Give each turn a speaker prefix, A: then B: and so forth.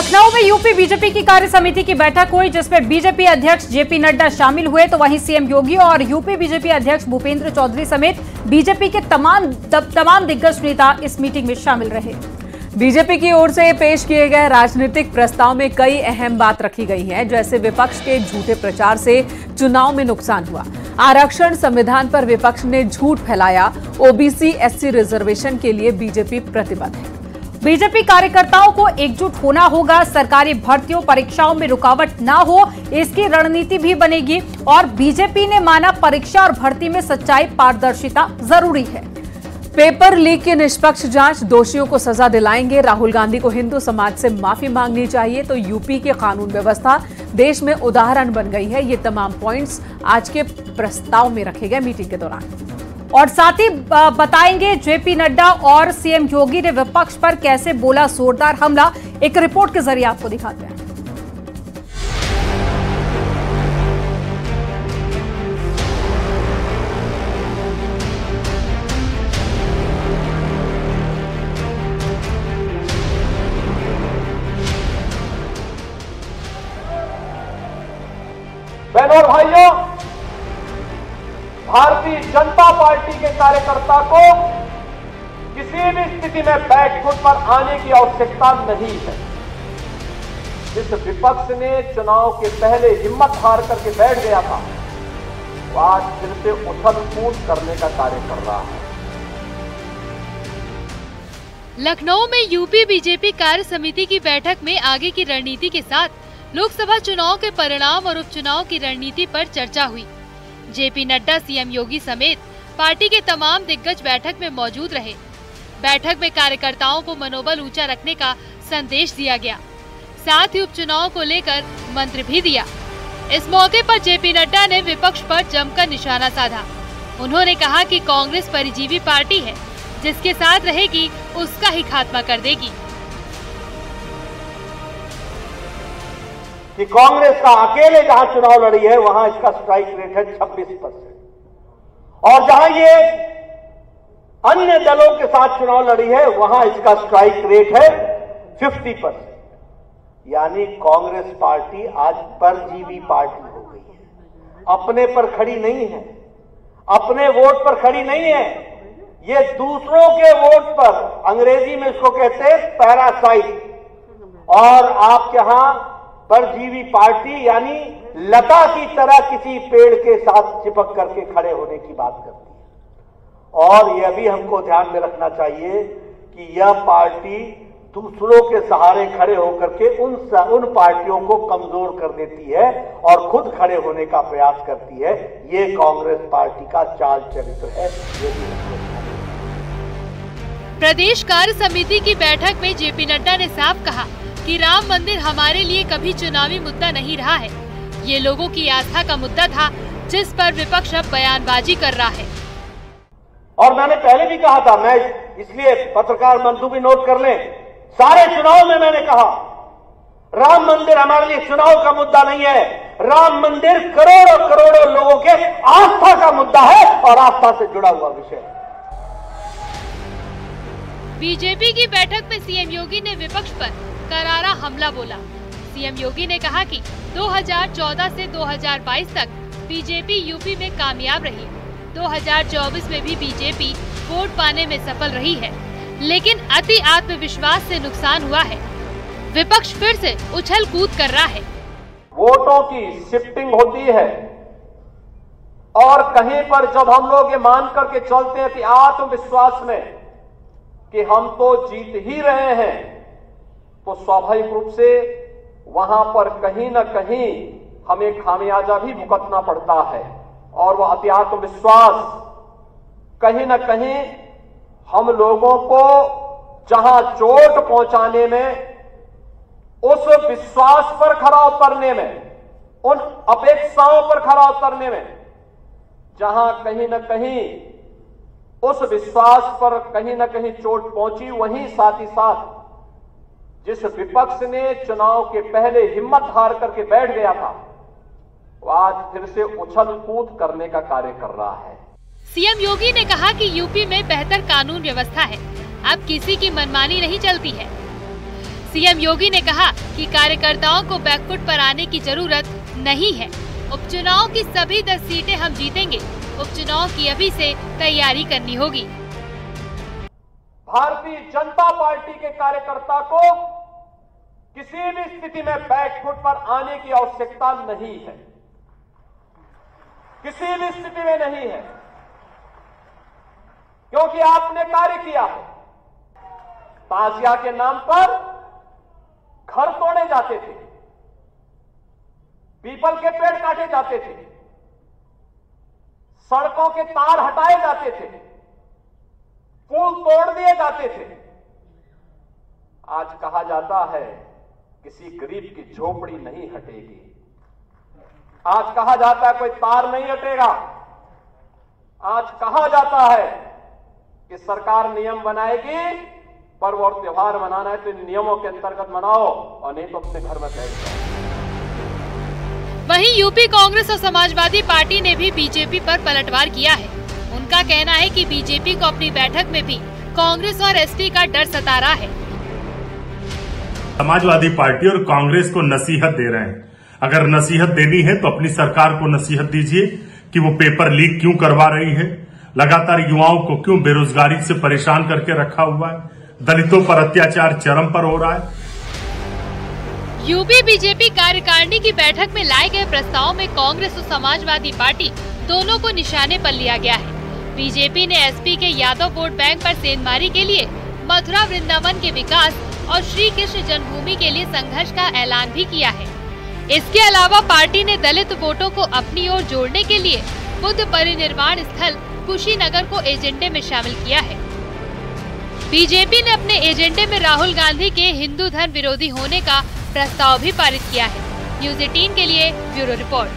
A: लखनऊ में UP BJP की कार्य समिति की बैठक हुई, जिसमें बीजेपी अध्यक्ष जेपी नड्डा शामिल हुए, तो वहीं सीएम योगी और यूपी बीजेपी अध्यक्ष भूपेंद्र चौधरी समेत बीजेपी के तमाम दिग्गज नेता इस मीटिंग में शामिल रहे।
B: बीजेपी की ओर से पेश किए गए राजनीतिक प्रस्ताव में कई अहम बात रखी गई है, जैसे विपक्ष के झूठे प्रचार से चुनाव में नुकसान हुआ, आरक्षण संविधान पर विपक्ष ने झूठ फैलाया, ओबीसी एससी रिजर्वेशन के लिए बीजेपी प्रतिबद्ध है।
A: बीजेपी कार्यकर्ताओं को एकजुट होना होगा, सरकारी भर्तियों परीक्षाओं में रुकावट ना हो, इसकी रणनीति भी बनेगी और बीजेपी ने माना परीक्षा और भर्ती में सच्चाई पारदर्शिता जरूरी है।
B: पेपर लीक की निष्पक्ष जांच, दोषियों को सजा दिलाएंगे, राहुल गांधी को हिंदू समाज से माफी मांगनी चाहिए, तो यूपी की कानून व्यवस्था देश में उदाहरण बन गई है। ये तमाम पॉइंट्स आज के प्रस्ताव में रखे गए मीटिंग के दौरान।
A: और साथ ही बताएंगे जेपी नड्डा और सीएम योगी ने विपक्ष पर कैसे बोला जोरदार हमला, एक रिपोर्ट के जरिए आपको दिखाते हैं।
C: बहनों और भाइयों, भारतीय जनता पार्टी के कार्यकर्ता को किसी भी स्थिति में बैकफुट पर आने की आवश्यकता नहीं है। जिस विपक्ष ने चुनाव के पहले हिम्मत हार करके बैठ गया था, वो आज फिर से उछल कूद करने का कार्य कर रहा है।
D: लखनऊ में यूपी बीजेपी कार्य समिति की बैठक में आगे की रणनीति के साथ लोकसभा चुनाव के परिणाम और उपचुनाव की रणनीति पर चर्चा हुई। जेपी नड्डा, सीएम योगी समेत पार्टी के तमाम दिग्गज बैठक में मौजूद रहे। बैठक में कार्यकर्ताओं को मनोबल ऊंचा रखने का संदेश दिया गया, साथ ही उपचुनाव को लेकर मंत्र भी दिया। इस मौके पर जेपी नड्डा ने विपक्ष पर जमकर निशाना साधा। उन्होंने कहा कि कांग्रेस परिजीवी पार्टी है, जिसके साथ रहेगी उसका ही खात्मा कर देगी।
C: कि कांग्रेस का अकेले जहां चुनाव लड़ी है, वहां इसका स्ट्राइक रेट है 26%, और जहां ये अन्य दलों के साथ चुनाव लड़ी है, वहां इसका स्ट्राइक रेट है 50%। यानी कांग्रेस पार्टी आज परजीवी पार्टी हो गई है, अपने पर खड़ी नहीं है, अपने वोट पर खड़ी नहीं है, ये दूसरों के वोट पर, अंग्रेजी में इसको कहते हैं पैरासाइट। और आप यहां परजीवी पार्टी यानी लता की तरह किसी पेड़ के साथ चिपक करके खड़े होने की बात करती है। और यह भी हमको ध्यान में रखना चाहिए कि यह पार्टी दूसरों के सहारे खड़े होकर के उन पार्टियों को कमजोर कर देती है और खुद खड़े होने का प्रयास करती है। ये कांग्रेस पार्टी का चाल चरित्र है।
D: प्रदेश कार्य समिति की बैठक में जेपी नड्डा ने साफ कहा कि राम मंदिर हमारे लिए कभी चुनावी मुद्दा नहीं रहा है। ये लोगों की आस्था का मुद्दा था, जिस पर विपक्ष अब बयानबाजी कर रहा है।
C: और मैंने पहले भी कहा था, मैं इसलिए पत्रकार बंधु भी नोट कर लें, सारे चुनाव में मैंने कहा राम मंदिर हमारे लिए चुनाव का मुद्दा नहीं है। राम मंदिर करोड़ों करोड़ों लोगों के आस्था का मुद्दा है और आस्था से जुड़ा हुआ विषय है।
D: बीजेपी की बैठक में सीएम योगी ने विपक्ष पर करारा हमला बोला। सीएम योगी ने कहा कि 2014 से 2022 तक बीजेपी यूपी में कामयाब रही, 2024 में भी बीजेपी वोट पाने में सफल रही है, लेकिन अति आत्मविश्वास से नुकसान हुआ है। विपक्ष फिर से उछल कूद कर रहा है।
C: वोटों की शिफ्टिंग होती है और कहीं पर जब हम लोग ये मान करके चलते हैं कि आत्मविश्वास में कि हम तो जीत ही रहे हैं, तो स्वाभाविक रूप से वहां पर कहीं न कहीं हमें खामियाजा भी भुगतना पड़ता है। और वह अति आत्मविश्वास कहीं न कहीं हम लोगों को जहां चोट पहुंचाने में, उस विश्वास पर खरा उतरने में, उन अपेक्षाओं पर खरा उतरने में, जहां कहीं न कहीं उस विश्वास पर कहीं न कहीं चोट पहुंची, वहीं साथ ही साथ जिस विपक्ष ने चुनाव के पहले हिम्मत हार करके बैठ गया था, वो आज फिर से उछल कूद करने का कार्य कर रहा है।
D: सीएम योगी ने कहा कि यूपी में बेहतर कानून व्यवस्था है, अब किसी की मनमानी नहीं चलती है। सीएम योगी ने कहा कि कार्यकर्ताओं को बैकफुट पर आने की जरूरत नहीं है। उपचुनाव की सभी 10 सीटें हम जीतेंगे। उपचुनाव की अभी से तैयारी करनी होगी।
C: भारतीय जनता पार्टी के कार्यकर्ता को किसी भी स्थिति में बैकफुट पर आने की आवश्यकता नहीं है, किसी भी स्थिति में नहीं है, क्योंकि आपने कार्य किया है। ताजिया के नाम पर घर तोड़े जाते थे, पीपल के पेड़ काटे जाते थे, सड़कों के तार हटाए जाते थे, पुल तोड़ दिए जाते थे। आज कहा जाता है किसी गरीब की झोपड़ी नहीं हटेगी। आज कहा जाता है कोई तार नहीं हटेगा। आज कहा जाता है कि सरकार नियम बनाएगी, पर्व और त्योहार मनाना है तो इन नियमों के अंतर्गत मनाओ और नहीं तो अपने घर में बैठ जाओ।
D: वहीं यूपी कांग्रेस और समाजवादी पार्टी ने भी बीजेपी पर पलटवार किया है। उनका कहना है कि बीजेपी को अपनी बैठक में भी कांग्रेस और एसपी का डर सता रहा है।
E: समाजवादी पार्टी और कांग्रेस को नसीहत दे रहे हैं। अगर नसीहत देनी है तो अपनी सरकार को नसीहत दीजिए कि वो पेपर लीक क्यों करवा रही है, लगातार युवाओं को क्यों बेरोजगारी से परेशान करके रखा हुआ है, दलितों पर अत्याचार चरम पर हो रहा है।
D: यूपी बीजेपी कार्यकारिणी की बैठक में लाए गए प्रस्ताव में कांग्रेस और समाजवादी पार्टी दोनों को निशाने पर लिया गया है। बीजेपी ने एसपी के यादव वोट बैंक पर सेंधमारी के लिए, मथुरा वृंदावन के विकास और श्री कृष्ण जन्मभूमि के लिए संघर्ष का ऐलान भी किया है। इसके अलावा पार्टी ने दलित वोटों को अपनी ओर जोड़ने के लिए बुद्ध परिनिर्वाण स्थल कुशीनगर को एजेंडे में शामिल किया है। बीजेपी ने अपने एजेंडे में राहुल गांधी के हिंदू धर्म विरोधी होने का प्रस्ताव भी पारित किया है। न्यूज़ 18 के लिए ब्यूरो रिपोर्ट।